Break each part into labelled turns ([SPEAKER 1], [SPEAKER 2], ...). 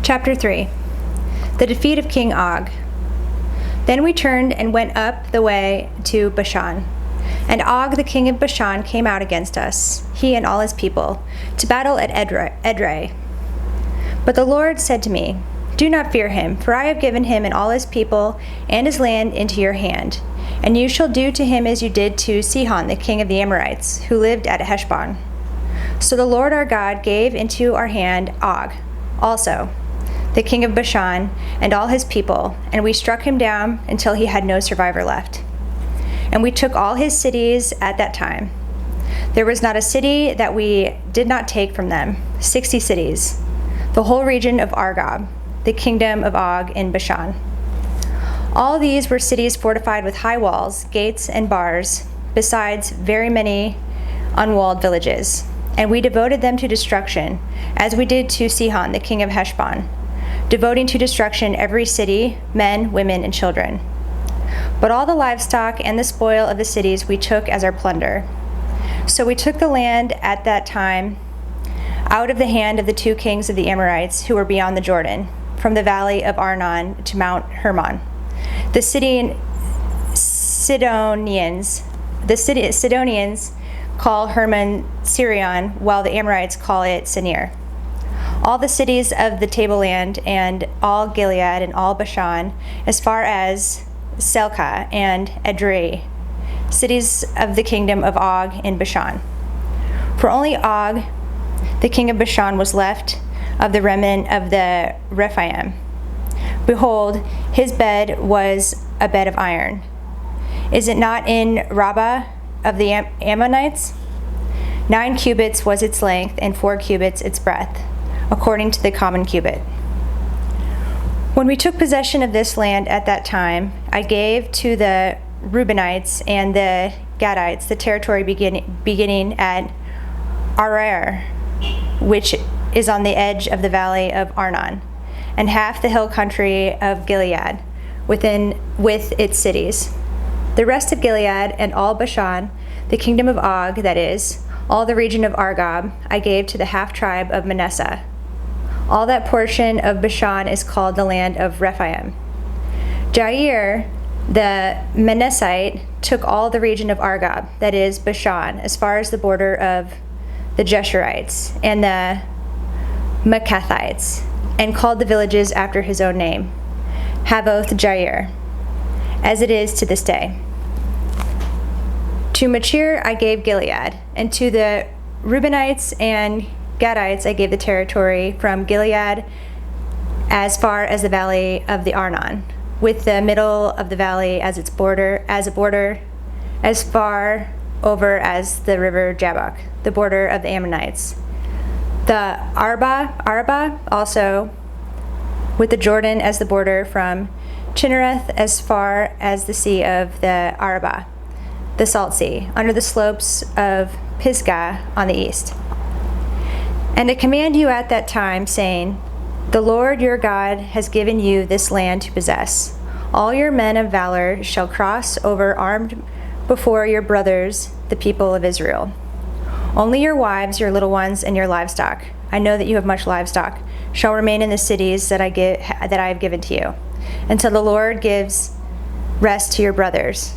[SPEAKER 1] Chapter 3. The defeat of King Og. Then we turned and went up the way to Bashan. And Og the king of Bashan came out against us, he and all his people, to battle at Edrei. But the Lord said to me, "Do not fear him, for I have given him and all his people and his land into your hand. And you shall do to him as you did to Sihon the king of the Amorites, who lived at Heshbon." So the Lord our God gave into our hand Og, also, the king of Bashan, and all his people, and we struck him down until he had no survivor left. And we took all his cities at that time. There was not a city that we did not take from them, 60 cities, the whole region of Argob, the kingdom of Og in Bashan. All these were cities fortified with high walls, gates, and bars, besides very many unwalled villages. And we devoted them to destruction, as we did to Sihon, the king of Heshbon, devoting to destruction every city, men, women, and children. But all the livestock and the spoil of the cities we took as our plunder. So we took the land at that time out of the hand of the two kings of the Amorites who were beyond the Jordan, from the valley of Arnon to Mount Hermon. The Sidonians call Hermon Sirion, while the Amorites call it Senir. All the cities of the tableland, and all Gilead, and all Bashan, as far as Selka and Edrei, cities of the kingdom of Og in Bashan. For only Og, the king of Bashan, was left of the remnant of the Rephaim. Behold, his bed was a bed of iron. Is it not in Rabbah of the Ammonites? 9 cubits was its length, and 4 cubits its breadth, according to the common cubit. When we took possession of this land at that time, I gave to the Reubenites and the Gadites the territory beginning at Arar, which is on the edge of the valley of Arnon, and half the hill country of Gilead, with its cities. The rest of Gilead and all Bashan, the kingdom of Og, that is, all the region of Argob, I gave to the half-tribe of Manasseh. All that portion of Bashan is called the land of Rephaim. Jair, the Manassite, took all the region of Argob, that is, Bashan, as far as the border of the Jeshurites and the Maccathites, and called the villages after his own name, Havoth Jair, as it is to this day. To Machir I gave Gilead, and to the Reubenites and Gadites I gave the territory from Gilead as far as the valley of the Arnon, with the middle of the valley as its border, as far over as the river Jabbok, the border of the Ammonites. The Arabah also, with the Jordan as the border from Chinnereth as far as the sea of the Arabah, the Salt Sea, under the slopes of Pisgah on the east. And I command you at that time, saying, the Lord your God has given you this land to possess. All your men of valor shall cross over armed before your brothers, the people of Israel. Only your wives, your little ones, and your livestock, I know that you have much livestock, shall remain in the cities that I have given to you, until the Lord gives rest to your brothers,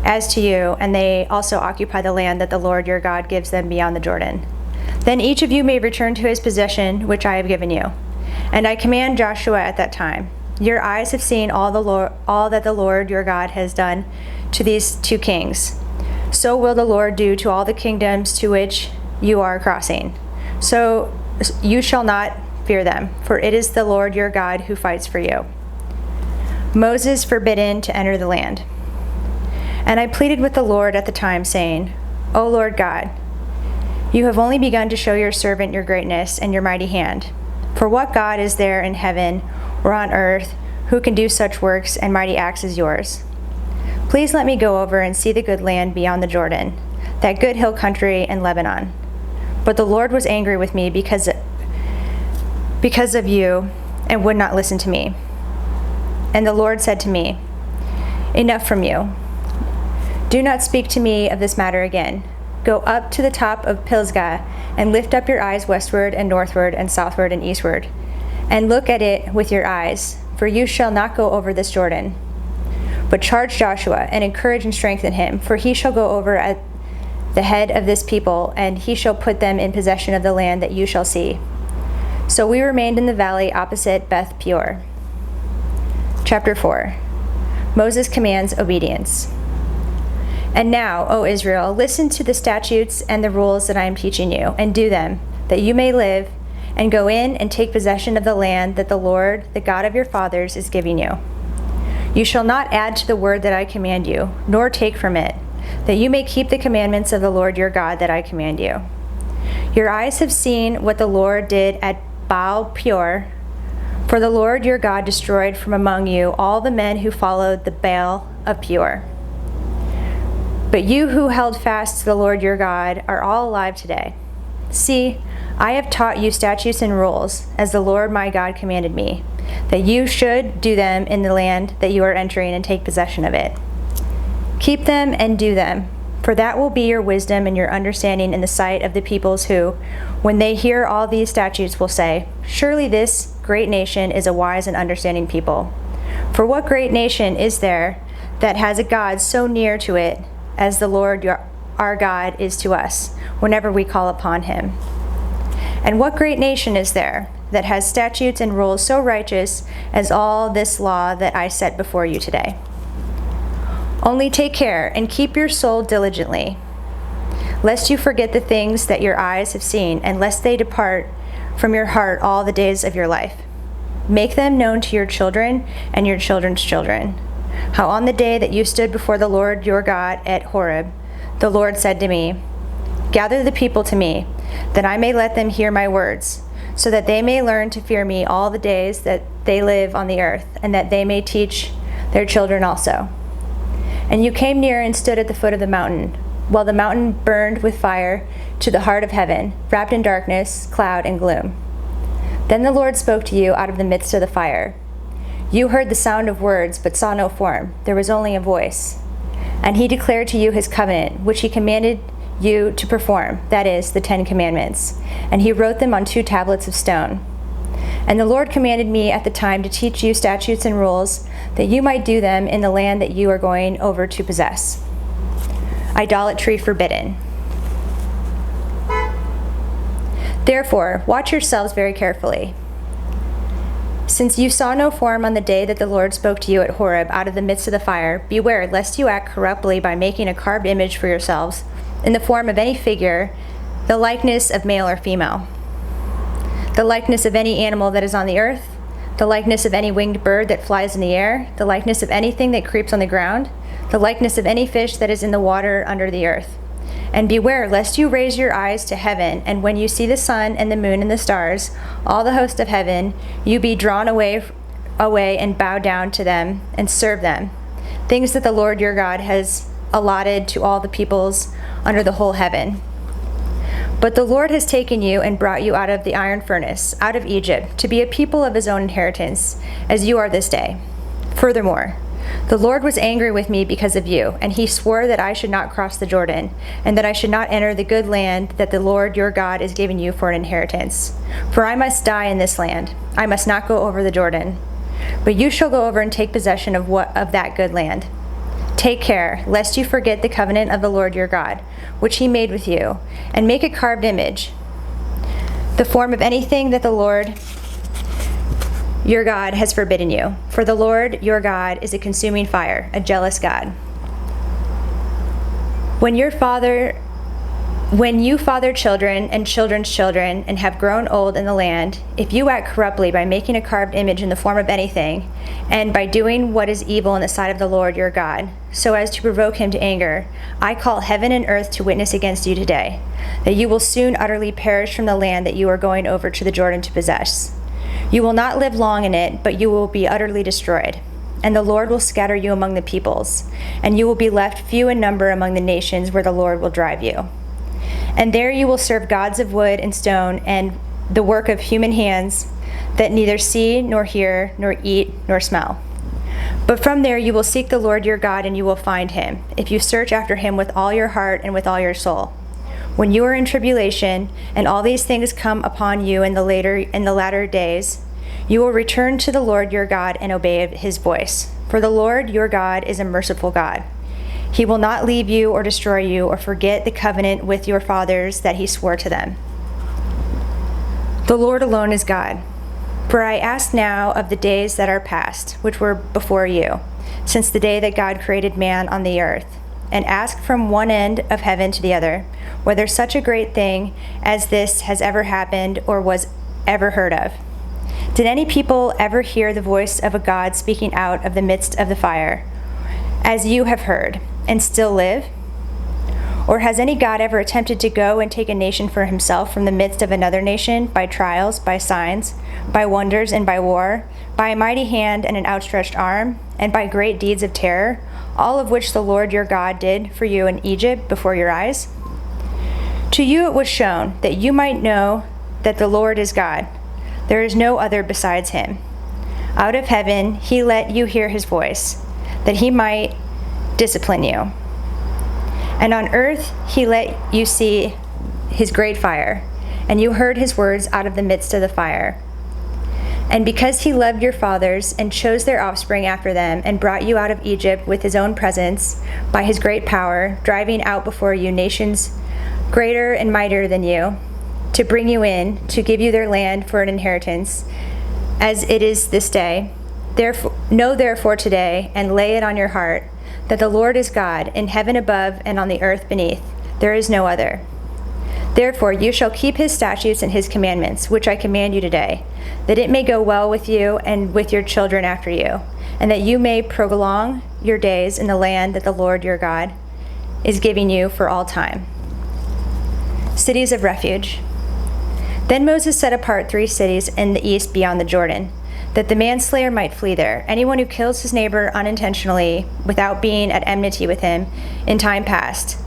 [SPEAKER 1] as to you, and they also occupy the land that the Lord your God gives them beyond the Jordan. Then each of you may return to his possession, which I have given you. And I command Joshua at that time, your eyes have seen all that the Lord your God has done to these two kings. So will the Lord do to all the kingdoms to which you are crossing. So you shall not fear them, for it is the Lord your God who fights for you. Moses forbidden to enter the land. And I pleaded with the Lord at the time, saying, O Lord God, you have only begun to show your servant your greatness and your mighty hand. For what God is there in heaven or on earth who can do such works and mighty acts as yours? Please let me go over and see the good land beyond the Jordan, that good hill country in Lebanon. But the Lord was angry with me because of you, and would not listen to me. And the Lord said to me, Enough from you. Do not speak to me of this matter again. Go up to the top of Pisgah, and lift up your eyes westward and northward and southward and eastward, and look at it with your eyes, for you shall not go over this Jordan. But charge Joshua, and encourage and strengthen him, for he shall go over at the head of this people, and he shall put them in possession of the land that you shall see. So we remained in the valley opposite Beth Peor. Chapter 4. Moses commands obedience. And now, O Israel, listen to the statutes and the rules that I am teaching you, and do them, that you may live, and go in and take possession of the land that the Lord, the God of your fathers, is giving you. You shall not add to the word that I command you, nor take from it, that you may keep the commandments of the Lord your God that I command you. Your eyes have seen what the Lord did at Baal Peor, for the Lord your God destroyed from among you all the men who followed the Baal of Peor. But you who held fast to the Lord your God are all alive today. See, I have taught you statutes and rules, as the Lord my God commanded me, that you should do them in the land that you are entering and take possession of it. Keep them and do them, for that will be your wisdom and your understanding in the sight of the peoples who, when they hear all these statutes, will say, surely this great nation is a wise and understanding people. For what great nation is there that has a God so near to it as the Lord our God is to us, whenever we call upon him? And what great nation is there that has statutes and rules so righteous as all this law that I set before you today? Only take care and keep your soul diligently, lest you forget the things that your eyes have seen, and lest they depart from your heart all the days of your life. Make them known to your children and your children's children, how on the day that you stood before the Lord your God at Horeb, the Lord said to me, gather the people to me, that I may let them hear my words, so that they may learn to fear me all the days that they live on the earth, and that they may teach their children also. And you came near and stood at the foot of the mountain, while the mountain burned with fire to the heart of heaven, wrapped in darkness, cloud, and gloom. Then the Lord spoke to you out of the midst of the fire. You heard the sound of words, but saw no form. There was only a voice. And he declared to you his covenant, which he commanded you to perform, that is, the 10 Commandments. And he wrote them on 2 tablets of stone. And the Lord commanded me at the time to teach you statutes and rules, that you might do them in the land that you are going over to possess. Idolatry forbidden. Therefore, watch yourselves very carefully. Since you saw no form on the day that the Lord spoke to you at Horeb out of the midst of the fire, beware lest you act corruptly by making a carved image for yourselves, in the form of any figure, the likeness of male or female, the likeness of any animal that is on the earth, the likeness of any winged bird that flies in the air, the likeness of anything that creeps on the ground, the likeness of any fish that is in the water under the earth. And beware lest you raise your eyes to heaven, and when you see the sun and the moon and the stars, all the host of heaven, you be drawn away and bow down to them and serve them, things that the Lord your God has allotted to all the peoples under the whole heaven. But the Lord has taken you and brought you out of the iron furnace, out of Egypt, to be a people of his own inheritance, as you are this day. Furthermore, the Lord was angry with me because of you, and he swore that I should not cross the Jordan, and that I should not enter the good land that the Lord your God is giving you for an inheritance. For I must die in this land. I must not go over the Jordan. But you shall go over and take possession of that good land. Take care, lest you forget the covenant of the Lord your God, which he made with you, and make a carved image, the form of anything that the Lord your God has forbidden you. For the Lord your God is a consuming fire, a jealous God. When you father children and children's children and have grown old in the land, if you act corruptly by making a carved image in the form of anything, and by doing what is evil in the sight of the Lord your God, so as to provoke him to anger, I call heaven and earth to witness against you today, that you will soon utterly perish from the land that you are going over to the Jordan to possess. You will not live long in it, but you will be utterly destroyed. And the Lord will scatter you among the peoples, and you will be left few in number among the nations where the Lord will drive you. And there you will serve gods of wood and stone, and the work of human hands, that neither see, nor hear, nor eat, nor smell. But from there you will seek the Lord your God, and you will find him, if you search after him with all your heart and with all your soul. When you are in tribulation, and all these things come upon you in the latter days, You will return to the Lord your God and obey his voice. For the Lord your God is a merciful God. He will not leave you or destroy you or forget the covenant with your fathers that he swore to them. The Lord alone is God. For I ask now of the days that are past, which were before you, since the day that God created man on the earth, and ask from one end of heaven to the other, whether such a great thing as this has ever happened or was ever heard of. Did any people ever hear the voice of a God speaking out of the midst of the fire, as you have heard, and still live? Or has any God ever attempted to go and take a nation for himself from the midst of another nation by trials, by signs, by wonders, and by war, by a mighty hand and an outstretched arm, and by great deeds of terror, all of which the Lord your God did for you in Egypt before your eyes? To you it was shown that you might know that the Lord is God. There is no other besides him. Out of heaven he let you hear his voice, that he might discipline you. And on earth he let you see his great fire, and you heard his words out of the midst of the fire. And because he loved your fathers and chose their offspring after them and brought you out of Egypt with his own presence by his great power, driving out before you nations greater and mightier than you, to bring you in, to give you their land for an inheritance, as it is this day. Know therefore today, and lay it on your heart, that the Lord is God, in heaven above and on the earth beneath. There is no other. Therefore you shall keep his statutes and his commandments, which I command you today, that it may go well with you and with your children after you, and that you may prolong your days in the land that the Lord your God is giving you for all time. Cities of refuge. Then Moses set apart 3 cities in the east beyond the Jordan, that the manslayer might flee there. Anyone who kills his neighbor unintentionally, without being at enmity with him in time past,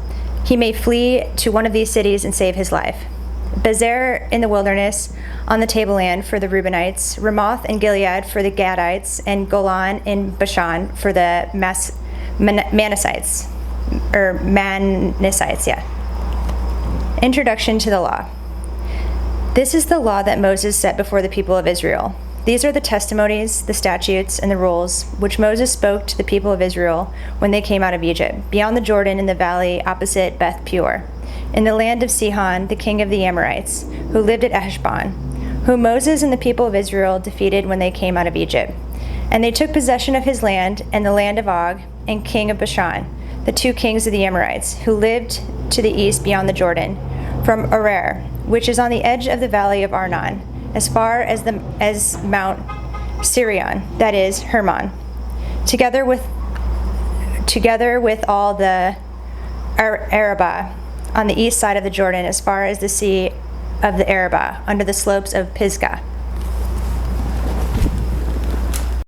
[SPEAKER 1] he may flee to one of these cities and save his life. Bezer in the wilderness, on the tableland for the Reubenites, Ramoth and Gilead for the Gadites, and Golan in Bashan for the Manassites. Introduction to the law. This is the law that Moses set before the people of Israel. These are the testimonies, the statutes, and the rules which Moses spoke to the people of Israel when they came out of Egypt, beyond the Jordan in the valley opposite Beth Peor, in the land of Sihon, the king of the Amorites, who lived at Heshbon, whom Moses and the people of Israel defeated when they came out of Egypt. And they took possession of his land and the land of Og, and king of Bashan, the 2 kings of the Amorites, who lived to the east beyond the Jordan, from Arar, which is on the edge of the valley of Arnon, as far as Mount Sirion, that is, Hermon, together with all the Arabah on the east side of the Jordan, as far as the sea of the Arabah, under the slopes of Pisgah.